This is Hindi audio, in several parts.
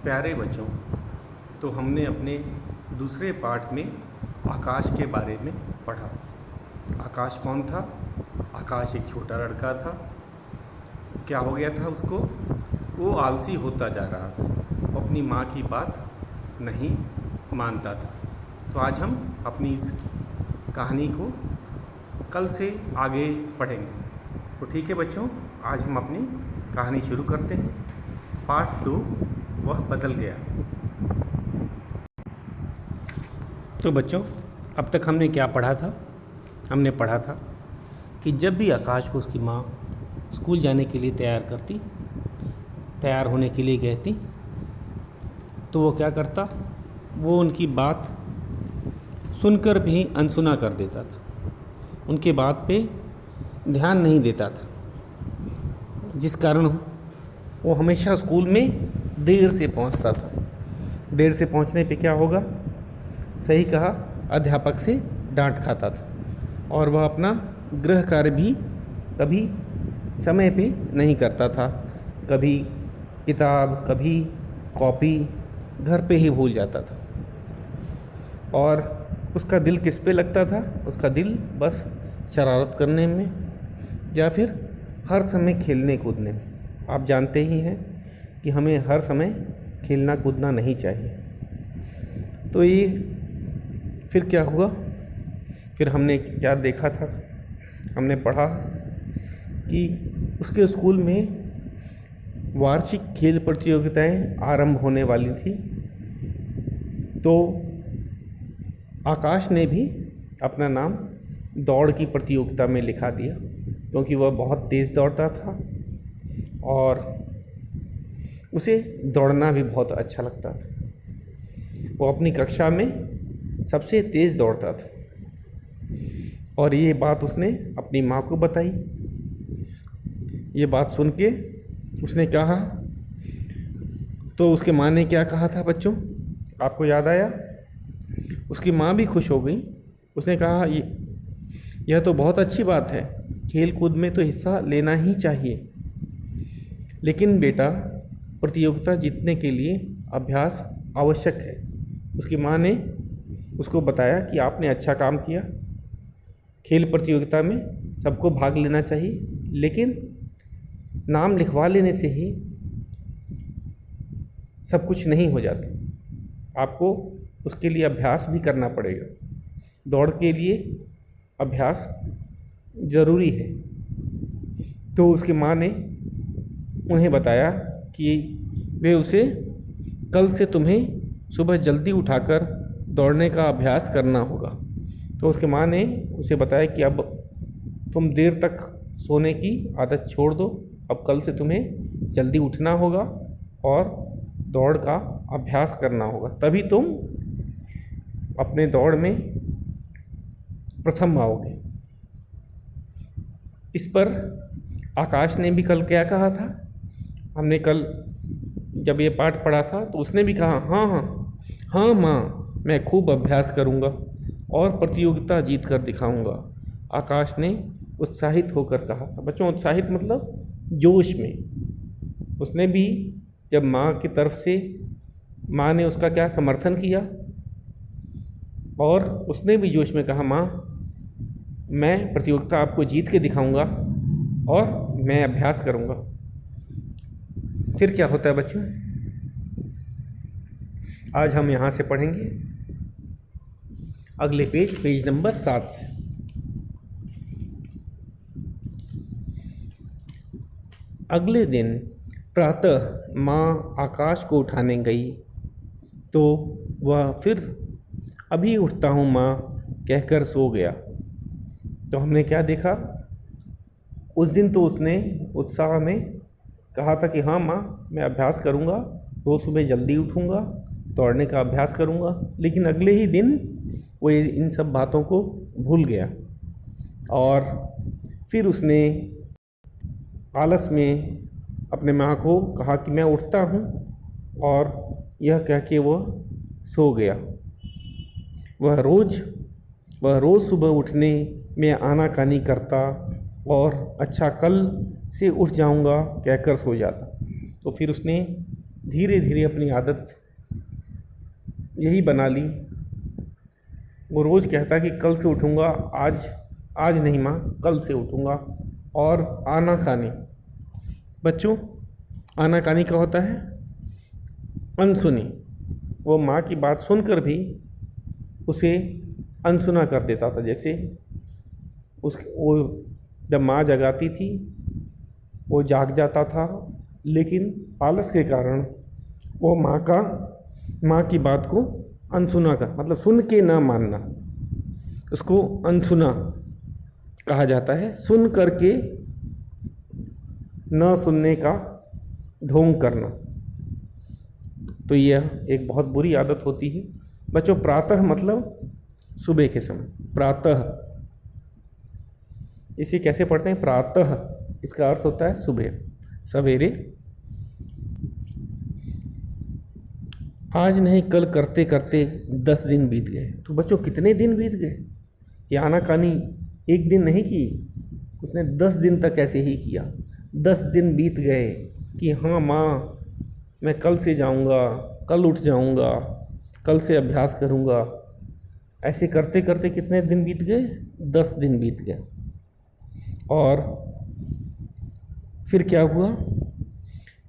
प्यारे बच्चों, तो हमने अपने दूसरे पाठ में आकाश के बारे में पढ़ा। आकाश कौन था? आकाश एक छोटा लड़का था। क्या हो गया था उसको? वो आलसी होता जा रहा था, वो अपनी माँ की बात नहीं मानता था। तो आज हम अपनी इस कहानी को कल से आगे पढ़ेंगे। तो ठीक है बच्चों, आज हम अपनी कहानी शुरू करते हैं। पाठ 2, वह बदल गया। तो बच्चों, अब तक हमने क्या पढ़ा था? हमने पढ़ा था कि जब भी आकाश को उसकी माँ स्कूल जाने के लिए तैयार होने के लिए कहती, तो वो क्या करता? वो उनकी बात सुनकर भी अनसुना कर देता था, उनके बात पे ध्यान नहीं देता था, जिस कारण वो हमेशा स्कूल में देर से पहुंचता था। देर से पहुंचने पे क्या होगा? सही कहा, अध्यापक से डांट खाता था और वह अपना गृह कार्य भी कभी समय पे नहीं करता था। कभी किताब, कभी कॉपी घर पे ही भूल जाता था। और उसका दिल किस पे लगता था? उसका दिल बस शरारत करने में या फिर हर समय खेलने कूदने में। आप जानते ही हैं कि हमें हर समय खेलना कूदना नहीं चाहिए। तो ये फिर क्या हुआ? फिर हमने क्या देखा था? हमने पढ़ा कि उसके स्कूल में वार्षिक खेल प्रतियोगिताएं आरंभ होने वाली थी। तो आकाश ने भी अपना नाम दौड़ की प्रतियोगिता में लिखा दिया, क्योंकि वह बहुत तेज़ दौड़ता था और उसे दौड़ना भी बहुत अच्छा लगता था। वो अपनी कक्षा में सबसे तेज़ दौड़ता था और ये बात उसने अपनी माँ को बताई। ये बात सुन के उसने कहा, तो उसके माँ ने क्या कहा था बच्चों? आपको याद आया? उसकी माँ भी खुश हो गई। उसने कहा, यह तो बहुत अच्छी बात है, खेल कूद में तो हिस्सा लेना ही चाहिए, लेकिन बेटा प्रतियोगिता जीतने के लिए अभ्यास आवश्यक है। उसकी माँ ने उसको बताया कि आपने अच्छा काम किया, खेल प्रतियोगिता में सबको भाग लेना चाहिए, लेकिन नाम लिखवा लेने से ही सब कुछ नहीं हो जाता। आपको उसके लिए अभ्यास भी करना पड़ेगा। दौड़ के लिए अभ्यास ज़रूरी है। तो उसकी माँ ने उन्हें बताया कि वे उसे कल से तुम्हें सुबह जल्दी उठाकर दौड़ने का अभ्यास करना होगा। तो उसके माँ ने उसे बताया कि अब तुम देर तक सोने की आदत छोड़ दो, अब कल से तुम्हें जल्दी उठना होगा और दौड़ का अभ्यास करना होगा, तभी तुम अपने दौड़ में प्रथम आओगे। इस पर आकाश ने भी कल क्या कहा था? हमने कल जब ये पाठ पढ़ा था तो उसने भी कहा, हाँ माँ, मैं खूब अभ्यास करूँगा और प्रतियोगिता जीत कर दिखाऊँगा। आकाश ने उत्साहित होकर कहा था। बच्चों, उत्साहित मतलब जोश में। उसने भी जब माँ की तरफ से माँ ने उसका क्या समर्थन किया और उसने भी जोश में कहा, माँ मैं प्रतियोगिता आपको जीत के दिखाऊंगा और मैं अभ्यास करूंगा। फिर क्या होता है बच्चों? आज हम यहाँ से पढ़ेंगे अगले पेज नंबर 7 से। अगले दिन प्रातः माँ आकाश को उठाने गई तो वह फिर अभी उठता हूँ माँ कहकर सो गया। तो हमने क्या देखा? उस दिन तो उसने उत्साह में कहा था कि हाँ माँ, मैं अभ्यास करूँगा, रोज़ सुबह जल्दी उठूँगा, दौड़ने का अभ्यास करूँगा। लेकिन अगले ही दिन वो इन सब बातों को भूल गया और फिर उसने आलस में अपने माँ को कहा कि मैं उठता हूँ, और यह कह के वह सो गया। वह रोज़ सुबह उठने में आनाकानी करता और अच्छा कल से उठ जाऊंगा कहकर सो जाता। तो फिर उसने धीरे धीरे अपनी आदत यही बना ली। वो रोज़ कहता कि कल से उठूँगा, आज आज नहीं माँ, कल से उठूँगा। और आनाकानी, बच्चों आनाकानी क्या होता है? अनसुनी। वो माँ की बात सुनकर भी उसे अनसुना कर देता था। जैसे वो जब माँ जगाती थी वो जाग जाता था, लेकिन आलस के कारण वो माँ की बात को अनसुना कर, मतलब सुन के ना मानना, उसको अनसुना कहा जाता है। सुन करके न सुनने का ढोंग करना, तो यह एक बहुत बुरी आदत होती है। बच्चों प्रातः मतलब सुबह के समय, प्रातः इसे कैसे पढ़ते हैं? प्रातः, इसका अर्थ होता है सुबह, सवेरे। आज नहीं कल करते करते 10 दिन बीत गए। तो बच्चों कितने दिन बीत गए? ये आनाकानी एक दिन नहीं की, उसने 10 दिन तक ऐसे ही किया। 10 दिन बीत गए कि हाँ माँ मैं कल से जाऊँगा, कल उठ जाऊँगा, कल से अभ्यास करूँगा। ऐसे करते करते कितने दिन बीत गए? 10 दिन बीत गए। और फिर क्या हुआ?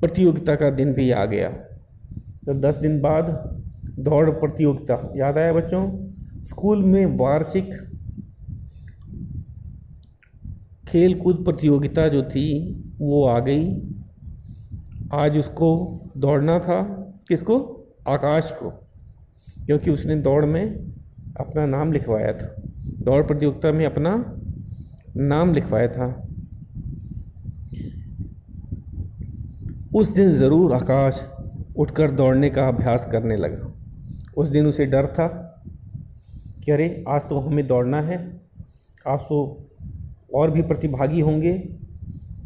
प्रतियोगिता का दिन भी आ गया। तो 10 दिन बाद दौड़ प्रतियोगिता, याद आया बच्चों? स्कूल में वार्षिक खेल कूद प्रतियोगिता जो थी वो आ गई। आज उसको दौड़ना था। किसको? आकाश को, क्योंकि उसने दौड़ में अपना नाम लिखवाया था, दौड़ प्रतियोगिता में अपना नाम लिखवाया था। उस दिन ज़रूर आकाश उठकर दौड़ने का अभ्यास करने लगा। उस दिन उसे डर था कि अरे आज तो हमें दौड़ना है, आज तो और भी प्रतिभागी होंगे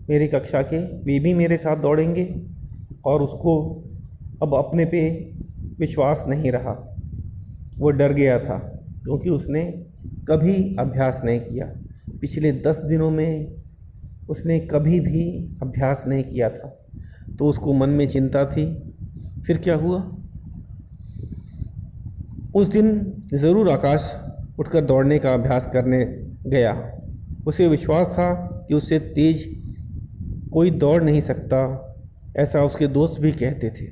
मेरी कक्षा के, वे भी मेरे साथ दौड़ेंगे। और उसको अब अपने पे विश्वास नहीं रहा, वो डर गया था, क्योंकि उसने कभी अभ्यास नहीं किया। पिछले 10 दिनों में उसने कभी भी अभ्यास नहीं किया था, तो उसको मन में चिंता थी। फिर क्या हुआ? उस दिन ज़रूर आकाश उठकर दौड़ने का अभ्यास करने गया। उसे विश्वास था कि उससे तेज कोई दौड़ नहीं सकता, ऐसा उसके दोस्त भी कहते थे।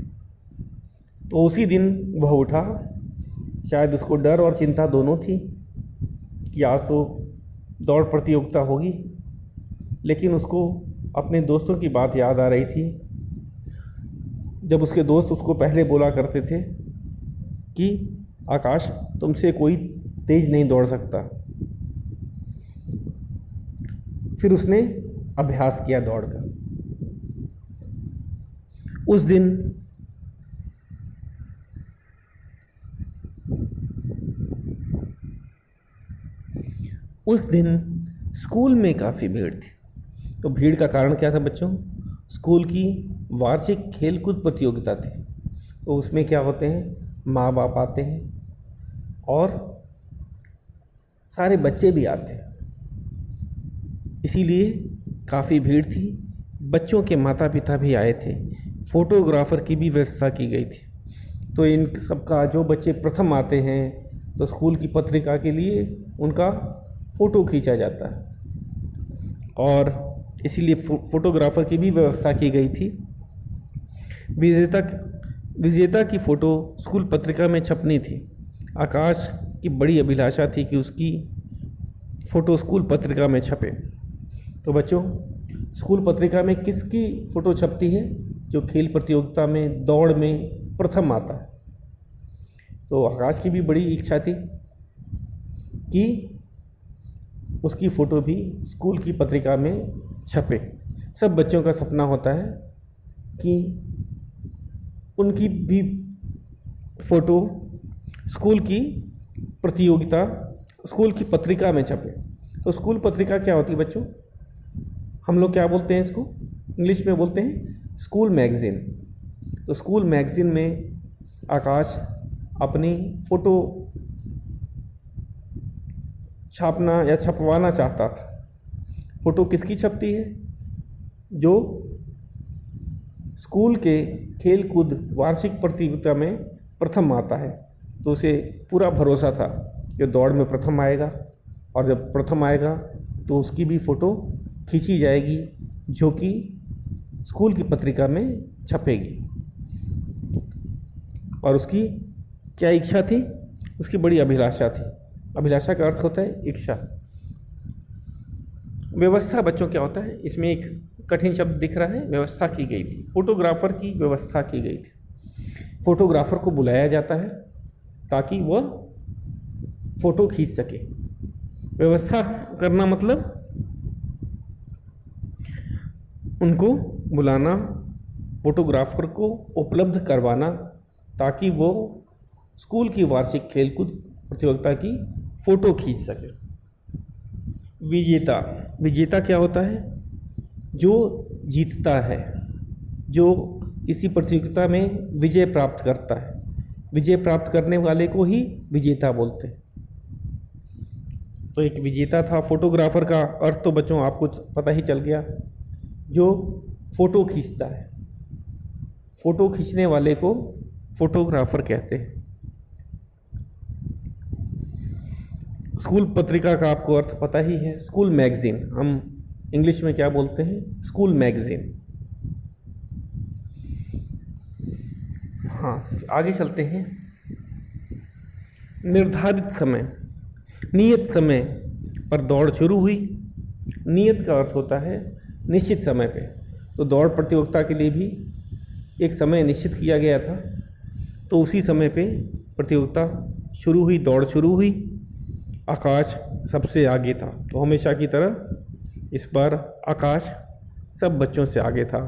तो उसी दिन वह उठा। शायद उसको डर और चिंता दोनों थी कि आज तो दौड़ प्रतियोगिता होगी, लेकिन उसको अपने दोस्तों की बात याद आ रही थी, जब उसके दोस्त उसको पहले बोला करते थे कि आकाश तुमसे कोई तेज नहीं दौड़ सकता। फिर उसने अभ्यास किया दौड़ का। उस दिन स्कूल में काफ़ी भीड़ थी। तो भीड़ का कारण क्या था बच्चों? स्कूल की वार्षिक खेलकूद प्रतियोगिता थी। तो उसमें क्या होते हैं, माँ बाप आते हैं और सारे बच्चे भी आते हैं, इसीलिए काफ़ी भीड़ थी। बच्चों के माता पिता भी आए थे, फ़ोटोग्राफ़र की भी व्यवस्था की गई थी। तो इन सबका, जो बच्चे प्रथम आते हैं तो स्कूल की पत्रिका के लिए उनका फ़ोटो खींचा जाता है, और इसीलिए फ़ोटोग्राफ़र की भी व्यवस्था की गई थी। विजेता की फ़ोटो स्कूल पत्रिका में छपनी थी। आकाश की बड़ी अभिलाषा थी कि उसकी फ़ोटो स्कूल पत्रिका में छपे। तो बच्चों स्कूल पत्रिका में किसकी फ़ोटो छपती है? जो खेल प्रतियोगिता में, दौड़ में प्रथम आता है। तो आकाश की भी बड़ी इच्छा थी कि उसकी फ़ोटो भी स्कूल की पत्रिका में छपे। सब बच्चों का सपना होता है कि उनकी भी फ़ोटो स्कूल की प्रतियोगिता, स्कूल की पत्रिका में छपे। तो स्कूल पत्रिका क्या होती है बच्चों? हम लोग क्या बोलते हैं इसको? इंग्लिश में बोलते हैं स्कूल मैगज़ीन। तो स्कूल मैगज़ीन में आकाश अपनी फ़ोटो छापना या छपवाना चाहता था। फ़ोटो किसकी छपती है? जो स्कूल के खेल कूद वार्षिक प्रतियोगिता में प्रथम आता है तो उसे पूरा भरोसा था कि दौड़ में प्रथम आएगा, और जब प्रथम आएगा तो उसकी भी फ़ोटो खींची जाएगी जो कि स्कूल की पत्रिका में छपेगी। और उसकी क्या इच्छा थी? उसकी बड़ी अभिलाषा थी। अभिलाषा का अर्थ होता है इच्छा। व्यवस्था बच्चों क्या होता है? इसमें एक कठिन शब्द दिख रहा है, व्यवस्था की गई थी। फोटोग्राफर की व्यवस्था की गई थी। फोटोग्राफर को बुलाया जाता है ताकि वह फ़ोटो खींच सके। व्यवस्था करना मतलब उनको बुलाना, फोटोग्राफर को उपलब्ध करवाना ताकि वो स्कूल की वार्षिक खेलकूद प्रतियोगिता की फ़ोटो खींच सके। विजेता, विजेता क्या होता है? जो जीतता है, जो किसी प्रतियोगिता में विजय प्राप्त करता है। विजय प्राप्त करने वाले को ही विजेता बोलते हैं। तो एक विजेता था। फोटोग्राफर का अर्थ तो बच्चों आपको पता ही चल गया, जो फ़ोटो खींचता है। फ़ोटो खींचने वाले को फोटोग्राफर कहते हैं। स्कूल पत्रिका का आपको अर्थ पता ही है, स्कूल मैगज़ीन। हम इंग्लिश में क्या बोलते हैं? School magazine. हाँ, आगे चलते हैं। निर्धारित समय, नियत समय पर दौड़ शुरू हुई। नियत का अर्थ होता है निश्चित समय पे। तो दौड़ प्रतियोगिता के लिए भी एक समय निश्चित किया गया था, तो उसी समय पे प्रतियोगिता शुरू हुई, दौड़ शुरू हुई। आकाश सबसे आगे था, तो हमेशा की तरह इस बार आकाश सब बच्चों से आगे था।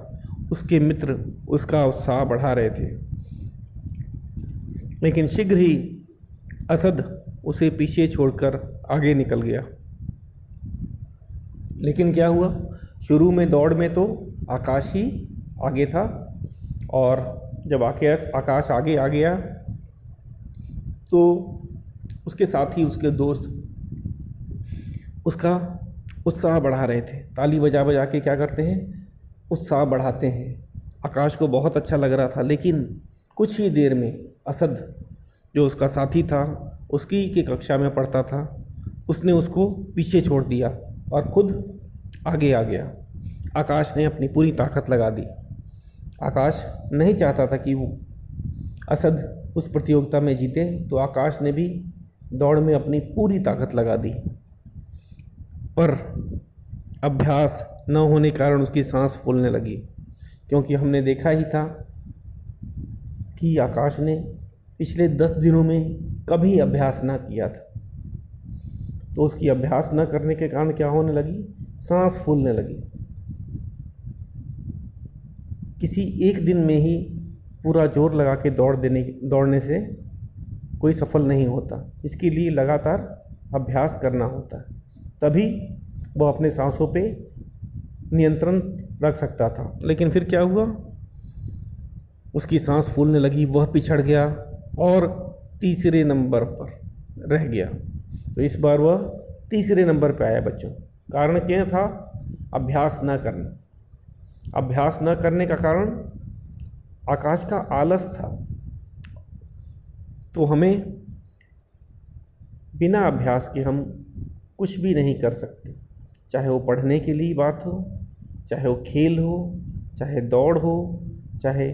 उसके मित्र उसका उत्साह बढ़ा रहे थे, लेकिन शीघ्र ही असद उसे पीछे छोड़कर आगे निकल गया। लेकिन क्या हुआ? शुरू में दौड़ में तो आकाश ही आगे था, और जब आकाश आगे आ गया तो उसके साथ ही उसके दोस्त उसका उत्साह बढ़ा रहे थे। ताली बजा बजा के क्या करते हैं? उत्साह बढ़ाते हैं। आकाश को बहुत अच्छा लग रहा था, लेकिन कुछ ही देर में असद, जो उसका साथी था, उसकी की कक्षा में पढ़ता था, उसने उसको पीछे छोड़ दिया और खुद आगे आ गया। आकाश ने अपनी पूरी ताकत लगा दी। आकाश नहीं चाहता था कि वो असद उस प्रतियोगिता में जीते, तो आकाश ने भी दौड़ में अपनी पूरी ताकत लगा दी। पर अभ्यास न होने के कारण उसकी सांस फूलने लगी, क्योंकि हमने देखा ही था कि आकाश ने पिछले 10 दिनों में कभी अभ्यास ना किया था। तो उसकी अभ्यास न करने के कारण क्या होने लगी? सांस फूलने लगी। किसी एक दिन में ही पूरा जोर लगा के दौड़ने से कोई सफल नहीं होता। इसके लिए लगातार अभ्यास करना होता है, तभी वह अपने सांसों पे नियंत्रण रख सकता था। लेकिन फिर क्या हुआ? उसकी सांस फूलने लगी, वह पिछड़ गया और तीसरे नंबर पर रह गया। तो इस बार वह तीसरे नंबर पे आया बच्चों। कारण क्या था? अभ्यास न करना। अभ्यास न करने का कारण आकाश का आलस था। तो हमें बिना अभ्यास के हम कुछ भी नहीं कर सकते, चाहे वो पढ़ने के लिए बात हो, चाहे वो खेल हो, चाहे दौड़ हो, चाहे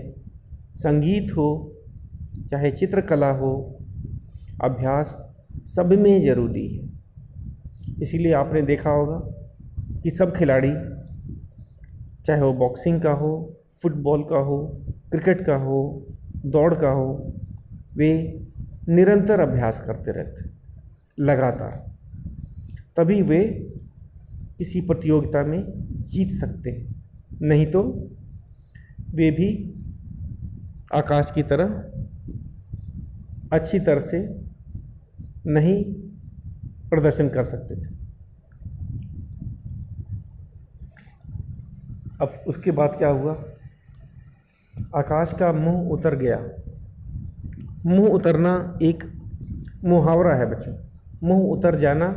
संगीत हो, चाहे चित्रकला हो। अभ्यास सब में ज़रूरी है। इसीलिए आपने देखा होगा कि सब खिलाड़ी, चाहे वो बॉक्सिंग का हो, फुटबॉल का हो, क्रिकेट का हो, दौड़ का हो, वे निरंतर अभ्यास करते रहते, लगातार। तभी वे किसी प्रतियोगिता में जीत सकते हैं, नहीं तो वे भी आकाश की तरह अच्छी तरह से नहीं प्रदर्शन कर सकते थे। अब उसके बाद क्या हुआ? आकाश का मुंह उतर गया। मुंह उतरना एक मुहावरा है बच्चों। मुंह उतर जाना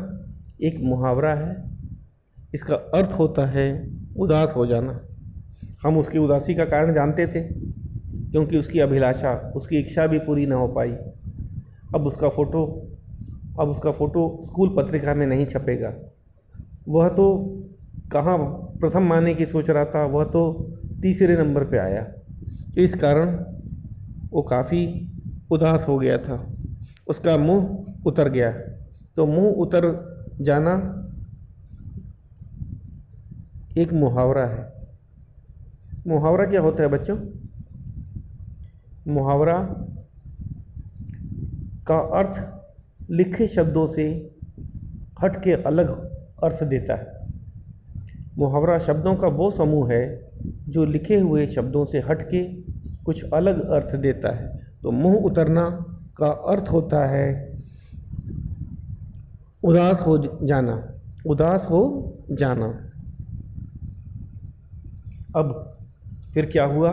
एक मुहावरा है। इसका अर्थ होता है उदास हो जाना। हम उसकी उदासी का कारण जानते थे, क्योंकि उसकी अभिलाषा, उसकी इच्छा भी पूरी ना हो पाई। अब उसका फ़ोटो स्कूल पत्रिका में नहीं छपेगा। वह तो कहाँ प्रथम आने की सोच रहा था, वह तो तीसरे नंबर पे आया। इस कारण वो काफ़ी उदास हो गया था, उसका मुंह उतर गया। तो मुंह उतर जाना एक मुहावरा है। मुहावरा क्या होता है बच्चों? मुहावरा का अर्थ लिखे शब्दों से हट के अलग अर्थ देता है। मुहावरा शब्दों का वो समूह है जो लिखे हुए शब्दों से हट के कुछ अलग अर्थ देता है। तो मुंह उतरना का अर्थ होता है उदास हो जाना, उदास हो जाना। अब फिर क्या हुआ?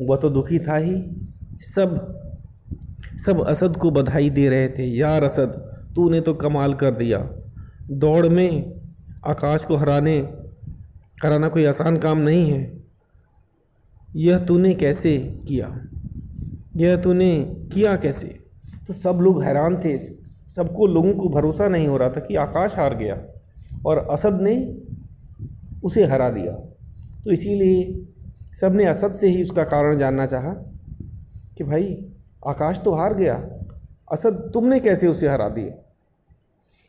वह तो दुखी था ही, सब असद को बधाई दे रहे थे। यार असद, तूने तो कमाल कर दिया। दौड़ में आकाश को हराना कोई आसान काम नहीं है। यह तूने कैसे किया? यह तूने किया कैसे? तो सब लोग हैरान थे। लोगों को भरोसा नहीं हो रहा था कि आकाश हार गया और असद ने उसे हरा दिया। तो इसीलिए सब ने असद से ही उसका कारण जानना चाहा कि भाई आकाश तो हार गया, असद तुमने कैसे उसे हरा दिया?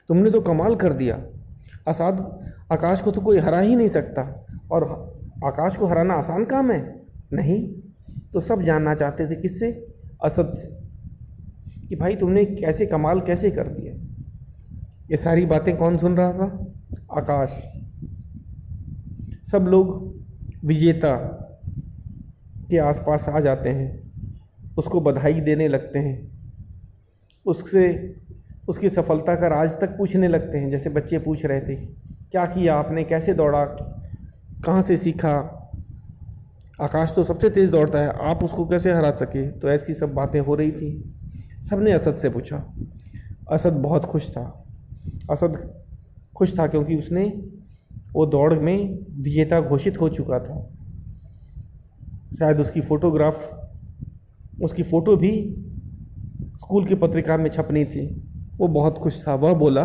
तुमने तो कमाल कर दिया। आकाश को तो कोई हरा ही नहीं सकता, और आकाश को हराना आसान काम है? नहीं। तो सब जानना चाहते थे किससे? असद से, कि भाई तुमने कैसे कमाल कैसे कर दिया। ये सारी बातें कौन सुन रहा था? आकाश। सब लोग विजेता के आसपास आ जाते हैं, उसको बधाई देने लगते हैं, उसकी सफलता का राज तक पूछने लगते हैं। जैसे बच्चे पूछ रहे थे, क्या किया आपने, कैसे दौड़ा, कहाँ से सीखा? आकाश तो सबसे तेज़ दौड़ता है, आप उसको कैसे हरा सके? तो ऐसी सब बातें हो रही थी। सब ने असद से पूछा। असद बहुत खुश था। असद खुश था क्योंकि उसने वो दौड़ में विजेता घोषित हो चुका था। शायद उसकी फ़ोटो भी स्कूल की पत्रिका में छपनी थी। वो बहुत खुश था। वह बोला,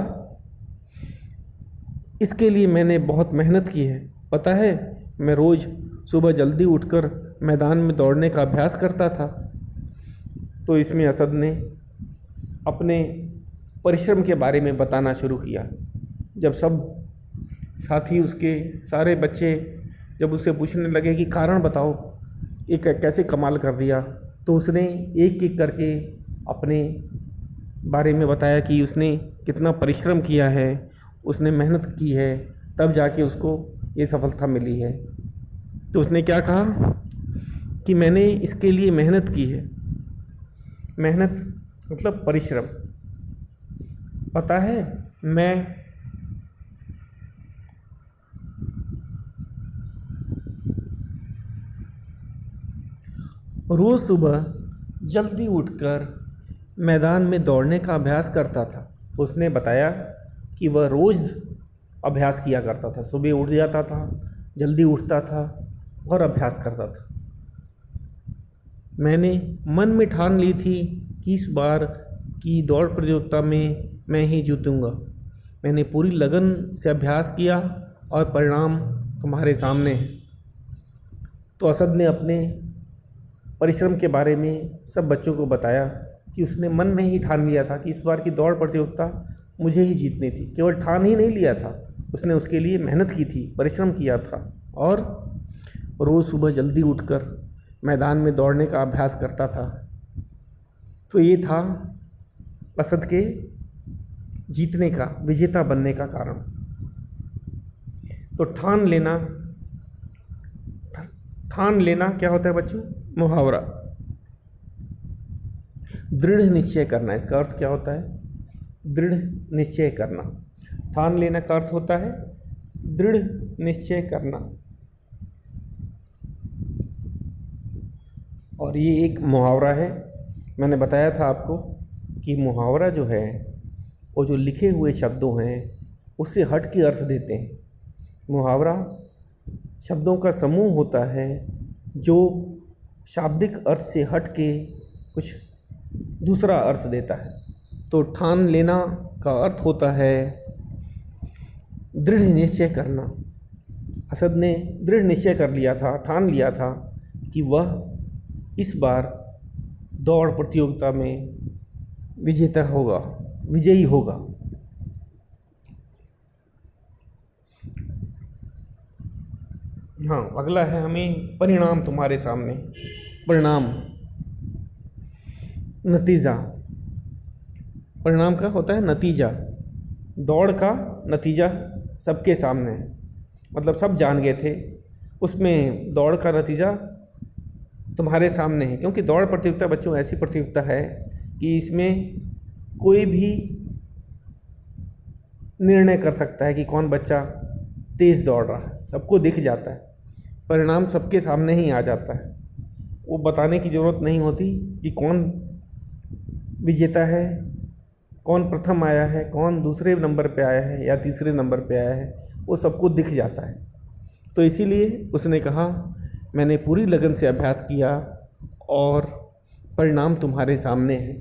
इसके लिए मैंने बहुत मेहनत की है, पता है। मैं रोज़ सुबह जल्दी उठकर मैदान में दौड़ने का अभ्यास करता था। तो इसमें असद ने अपने परिश्रम के बारे में बताना शुरू किया। जब सब साथी, उसके सारे बच्चे जब उससे पूछने लगे कि कारण बताओ, एक कैसे कमाल कर दिया, तो उसने एक एक करके अपने बारे में बताया कि उसने कितना परिश्रम किया है, उसने मेहनत की है, तब जाके उसको ये सफलता मिली है। तो उसने क्या कहा कि मैंने इसके लिए मेहनत की है। मेहनत मतलब परिश्रम। पता है, मैं रोज़ सुबह जल्दी उठकर मैदान में दौड़ने का अभ्यास करता था। तो उसने बताया कि वह रोज़ अभ्यास किया करता था। सुबह उठ जाता था, जल्दी उठता था और अभ्यास करता था। मैंने मन में ठान ली थी कि इस बार की दौड़ प्रतियोगिता में मैं ही जीतूँगा। मैंने पूरी लगन से अभ्यास किया और परिणाम तुम्हारे सामने है। तो असद ने अपने परिश्रम के बारे में सब बच्चों को बताया कि उसने मन में ही ठान लिया था कि इस बार की दौड़ प्रतियोगिता मुझे ही जीतनी थी। केवल ठान ही नहीं लिया था, उसने उसके लिए मेहनत की थी, परिश्रम किया था और रोज़ सुबह जल्दी उठकर मैदान में दौड़ने का अभ्यास करता था। तो ये था असद के जीतने का, विजेता बनने का कारण। तो ठान लेना क्या होता है बच्चों? मुहावरा। दृढ़ निश्चय करना, इसका अर्थ क्या होता है? दृढ़ निश्चय करना। ठान लेना का अर्थ होता है दृढ़ निश्चय करना। और ये एक मुहावरा है। मैंने बताया था आपको कि मुहावरा जो है वो जो लिखे हुए शब्दों हैं उससे हट के अर्थ देते हैं। मुहावरा शब्दों का समूह होता है जो शाब्दिक अर्थ से हट के कुछ दूसरा अर्थ देता है। तो ठान लेना का अर्थ होता है दृढ़ निश्चय करना। असद ने दृढ़ निश्चय कर लिया था, ठान लिया था कि वह इस बार दौड़ प्रतियोगिता में विजेता होगा, विजयी होगा। हाँ, अगला है हमें परिणाम तुम्हारे सामने। परिणाम, नतीजा। परिणाम का होता है नतीजा। दौड़ का नतीजा सबके सामने है, मतलब सब जान गए थे। उसमें दौड़ का नतीजा तुम्हारे सामने है, क्योंकि दौड़ प्रतियोगिता बच्चों ऐसी प्रतियोगिता है कि इसमें कोई भी निर्णय कर सकता है कि कौन बच्चा तेज़ दौड़ रहा है, सबको दिख जाता है। परिणाम सबके सामने ही आ जाता है, वो बताने की ज़रूरत नहीं होती कि कौन विजेता है, कौन प्रथम आया है, कौन दूसरे नंबर पे आया है या तीसरे नंबर पे आया है, वो सबको दिख जाता है। तो इसीलिए उसने कहा मैंने पूरी लगन से अभ्यास किया और परिणाम तुम्हारे सामने है।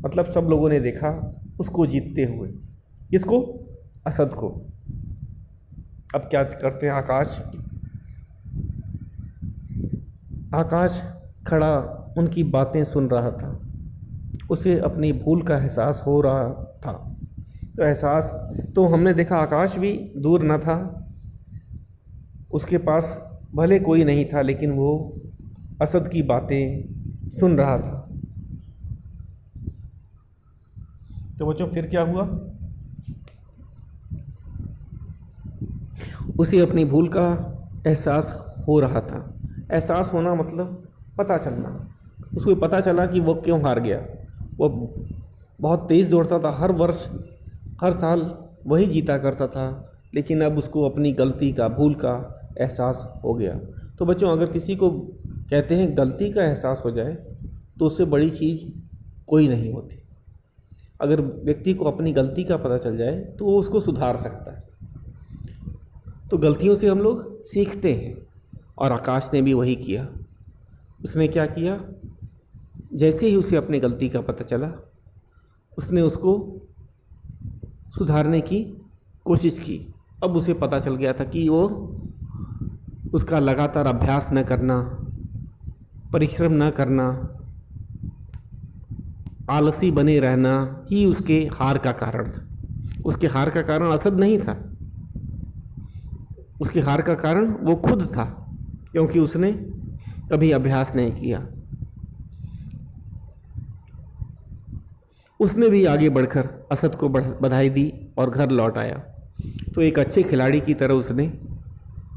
मतलब सब लोगों ने देखा उसको जीतते हुए। किसको? असद को। अब क्या करते हैं आकाश? आकाश खड़ा उनकी बातें सुन रहा था। उसे अपनी भूल का एहसास हो रहा था। तो एहसास तो हमने देखा, आकाश भी दूर न था, उसके पास भले कोई नहीं था, लेकिन वो असद की बातें सुन रहा था। तो बच्चों फिर क्या हुआ? उसे अपनी भूल का एहसास हो रहा था। एहसास होना मतलब पता चलना। उसको पता चला कि वो क्यों हार गया। वो बहुत तेज़ दौड़ता था, हर वर्ष हर साल वही जीता करता था, लेकिन अब उसको अपनी गलती का, भूल का एहसास हो गया। तो बच्चों अगर किसी को कहते हैं गलती का एहसास हो जाए तो उससे बड़ी चीज़ कोई नहीं होती। अगर व्यक्ति को अपनी गलती का पता चल जाए तो वो उसको सुधार सकता है। तो गलतियों से हम लोग सीखते हैं, और आकाश ने भी वही किया। उसने क्या किया? जैसे ही उसे अपनी गलती का पता चला, उसने उसको सुधारने की कोशिश की। अब उसे पता चल गया था कि वो उसका लगातार अभ्यास न करना, परिश्रम न करना, आलसी बने रहना ही उसके हार का कारण था। उसके हार का कारण असद नहीं था, उसके हार का कारण वो खुद था, क्योंकि उसने कभी अभ्यास नहीं किया। उसने भी आगे बढ़कर असद को बधाई दी और घर लौट आया। तो एक अच्छे खिलाड़ी की तरह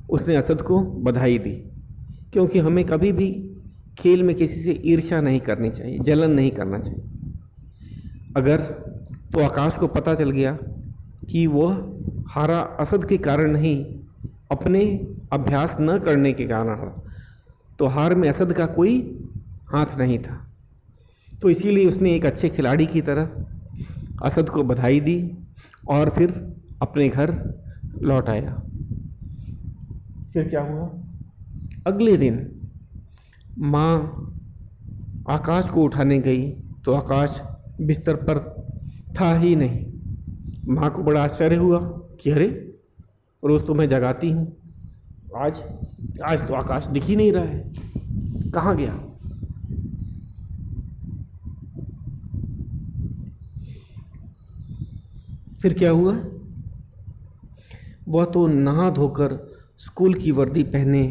उसने असद को बधाई दी, क्योंकि हमें कभी भी खेल में किसी से ईर्ष्या नहीं करनी चाहिए, जलन नहीं करना चाहिए। अगर तो आकाश को पता चल गया कि वह हारा असद के कारण नहीं, अपने अभ्यास न करने के कारण हारा, तो हार में असद का कोई हाथ नहीं था। तो इसीलिए उसने एक अच्छे खिलाड़ी की तरह असद को बधाई दी और फिर अपने घर लौट आया। फिर क्या हुआ? अगले दिन माँ आकाश को उठाने गई तो आकाश बिस्तर पर था ही नहीं। माँ को बड़ा आश्चर्य हुआ कि अरे, रोज़ तो मैं जगाती हूँ, आज तो आकाश दिख ही नहीं रहा है, कहाँ गया? फिर क्या हुआ? वह तो नहा धोकर स्कूल की वर्दी पहने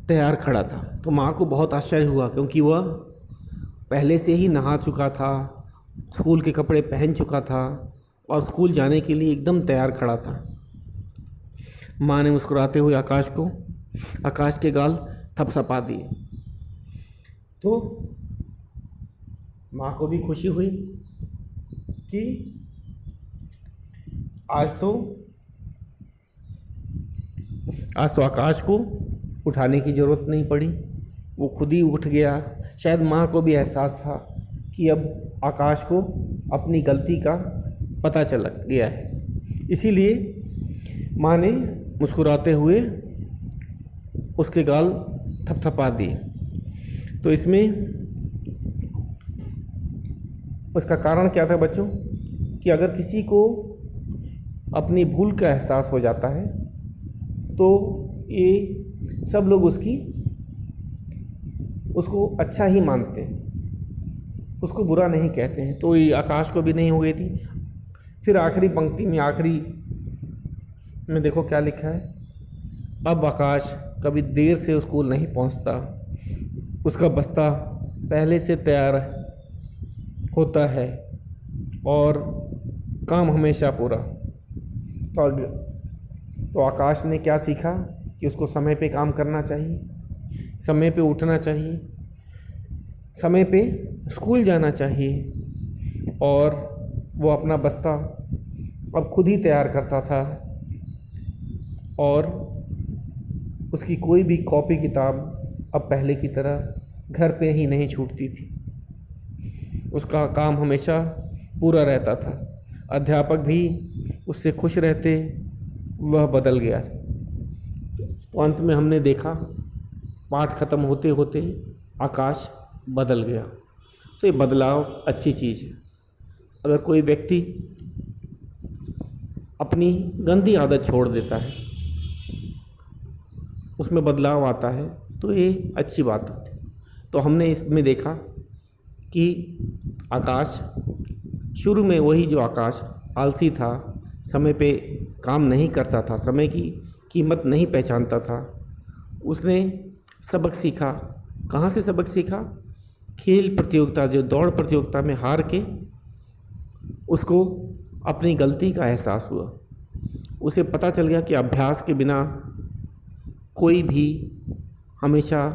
तैयार खड़ा था। तो माँ को बहुत आश्चर्य हुआ, क्योंकि वह पहले से ही नहा चुका था, स्कूल के कपड़े पहन चुका था और स्कूल जाने के लिए एकदम तैयार खड़ा था। माँ ने मुस्कुराते हुए आकाश के गाल थपथपा दिए। तो माँ को भी खुशी हुई कि आज तो आकाश को उठाने की ज़रूरत नहीं पड़ी, वो खुद ही उठ गया। शायद माँ को भी एहसास था कि अब आकाश को अपनी गलती का पता चल गया है। इसीलिए माँ ने मुस्कुराते हुए उसके गाल थपथपा दिए। तो इसमें उसका कारण क्या था बच्चों, कि अगर किसी को अपनी भूल का एहसास हो जाता है तो ये सब लोग उसको अच्छा ही मानते हैं, उसको बुरा नहीं कहते हैं। तो ये आकाश को भी नहीं हो गई थी। फिर आखिरी पंक्ति में, आखिरी में देखो क्या लिखा है, अब आकाश कभी देर से स्कूल नहीं पहुंचता, उसका बस्ता पहले से तैयार होता है और काम हमेशा पूरा। तो आकाश ने क्या सीखा कि उसको समय पे काम करना चाहिए, समय पे उठना चाहिए, समय पे स्कूल जाना चाहिए, और वो अपना बस्ता अब खुद ही तैयार करता था और उसकी कोई भी कॉपी किताब अब पहले की तरह घर पे ही नहीं छूटती थी। उसका काम हमेशा पूरा रहता था। अध्यापक भी उससे खुश रहते, वह बदल गया। तो अंत में हमने देखा पाठ ख़त्म होते होते आकाश बदल गया। तो ये बदलाव अच्छी चीज़ है। अगर कोई व्यक्ति अपनी गंदी आदत छोड़ देता है, उसमें बदलाव आता है, तो ये अच्छी बात होती है। तो हमने इसमें देखा कि आकाश शुरू में वही जो आकाश आलसी था, समय पे काम नहीं करता था, समय की कीमत नहीं पहचानता था, उसने सबक सीखा। कहाँ से सबक सीखा? खेल प्रतियोगिता, जो दौड़ प्रतियोगिता में हार के उसको अपनी गलती का एहसास हुआ। उसे पता चल गया कि अभ्यास के बिना कोई भी हमेशा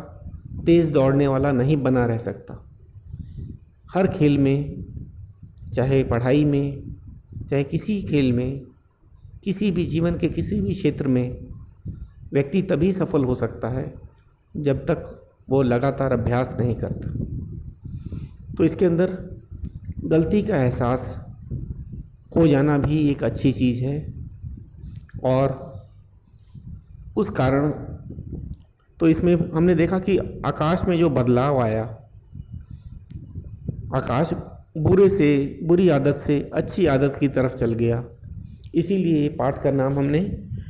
तेज़ दौड़ने वाला नहीं बना रह सकता। हर खेल में, चाहे पढ़ाई में, चाहे किसी खेल में, किसी भी जीवन के किसी भी क्षेत्र में व्यक्ति तभी सफल हो सकता है जब तक वो लगातार अभ्यास नहीं करता। तो इसके अंदर गलती का एहसास हो जाना भी एक अच्छी चीज़ है। और उस कारण तो इसमें हमने देखा कि आकाश में जो बदलाव आया, आकाश बुरी आदत से अच्छी आदत की तरफ चल गया। इसीलिए पाठ का नाम हमने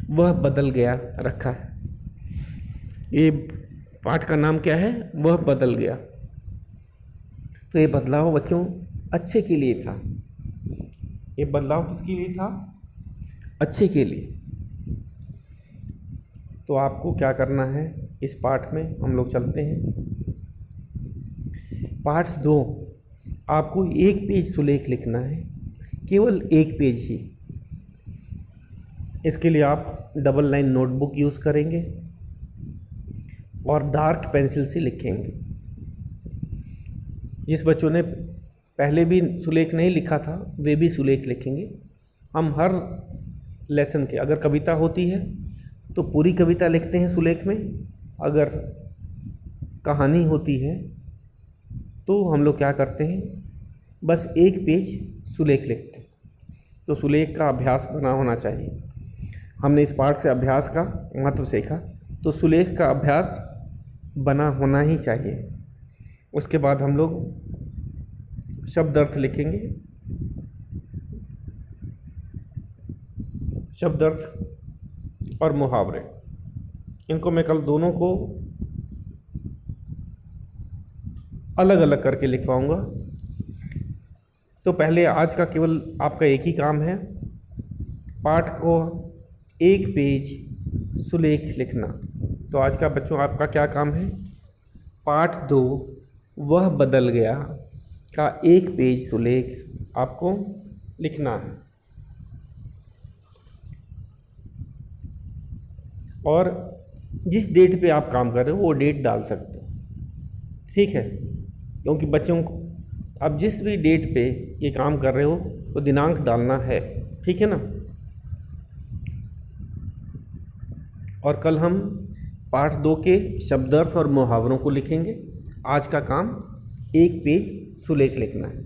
वह बदल गया रखा है। ये पाठ का नाम क्या है? वह बदल गया। तो ये बदलाव बच्चों अच्छे के लिए था। ये बदलाव किसके लिए था? अच्छे के लिए। तो आपको क्या करना है, इस पाठ में हम लोग चलते हैं। पाठ 2, आपको एक पेज सुलेख लिखना है, केवल एक पेज ही। इसके लिए आप डबल लाइन नोटबुक यूज़ करेंगे और डार्क पेंसिल से लिखेंगे। जिस बच्चों ने पहले भी सुलेख नहीं लिखा था, वे भी सुलेख लिखेंगे। हम हर लेसन के, अगर कविता होती है तो पूरी कविता लिखते हैं सुलेख में, अगर कहानी होती है तो हम लोग क्या करते हैं, बस एक पेज सुलेख लिखते हैं। तो सुलेख का अभ्यास बना होना चाहिए। हमने इस पाठ से अभ्यास का महत्व सीखा, तो सुलेख का अभ्यास बना होना ही चाहिए। उसके बाद हम लोग शब्द अर्थ लिखेंगे। शब्द अर्थ और मुहावरे, इनको मैं कल दोनों को अलग अलग करके लिखवाऊंगा। तो पहले आज का केवल आपका एक ही काम है, पाठ को एक पेज सुलेख लिखना। तो आज का बच्चों आपका क्या काम है? पाठ 2 वह बदल गया का एक पेज सुलेख आपको लिखना है। और जिस डेट पे आप काम कर रहे हो वो डेट डाल सकते हो, ठीक है? क्योंकि बच्चों को अब जिस भी डेट पे ये काम कर रहे हो तो दिनांक डालना है, ठीक है ना? और कल हम पाठ 2 के शब्दार्थ और मुहावरों को लिखेंगे। आज का काम एक पेज सुलेख लिखना है।